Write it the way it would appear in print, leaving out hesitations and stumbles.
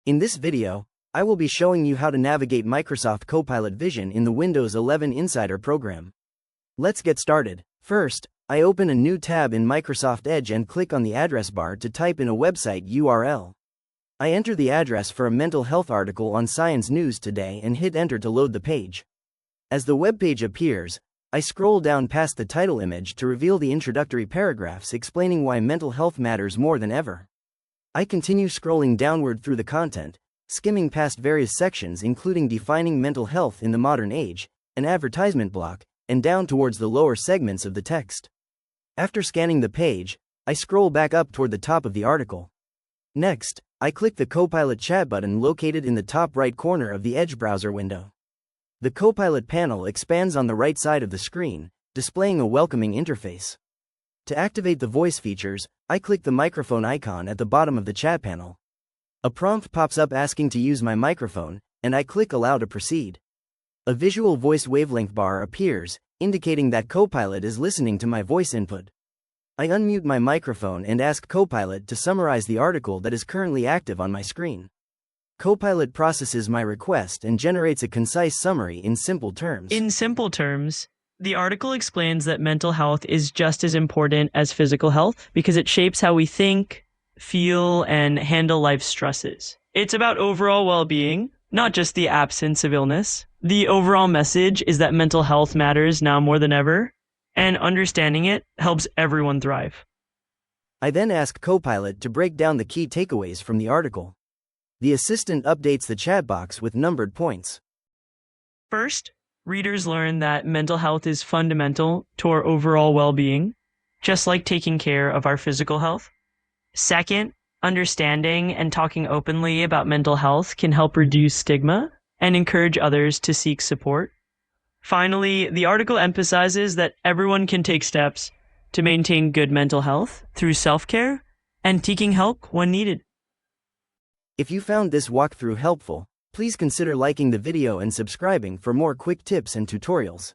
In this video, I will be showing you how to navigate Microsoft Copilot Vision in the Windows 11 Insider program. Let's get started. First, I open a new tab in Microsoft Edge and click on the address bar to type in a website URL. I enter the address for a mental health article on Science News Today and hit enter to load the page. As the web page appears, I scroll down past the title image to reveal the introductory paragraphs explaining why mental health matters more than ever. I continue scrolling downward through the content, skimming past various sections including defining mental health in the modern age, an advertisement block, and down towards the lower segments of the text. After scanning the page, I scroll back up toward the top of the article. Next, I click the Copilot chat button located in the top right corner of the Edge browser window. The Copilot panel expands on the right side of the screen, displaying a welcoming interface. To activate the voice features, I click the microphone icon at the bottom of the chat panel. A prompt pops up asking to use my microphone, and I click Allow to proceed. A visual voice wavelength bar appears, indicating that Copilot is listening to my voice input. I unmute my microphone and ask Copilot to summarize the article that is currently active on my screen. Copilot processes my request and generates a concise summary in simple terms. In simple terms, the article explains that mental health is just as important as physical health because it shapes how we think, feel, and handle life's stresses. It's about overall well-being, not just the absence of illness. The overall message is that mental health matters now more than ever, and understanding it helps everyone thrive. I then ask Copilot to break down the key takeaways from the article. The assistant updates the chat box with numbered points. First, readers learn that mental health is fundamental to our overall well-being, just like taking care of our physical health. Second, understanding and talking openly about mental health can help reduce stigma and encourage others to seek support. Finally, the article emphasizes that everyone can take steps to maintain good mental health through self-care and seeking help when needed. If you found this walkthrough helpful, please consider liking the video and subscribing for more quick tips and tutorials.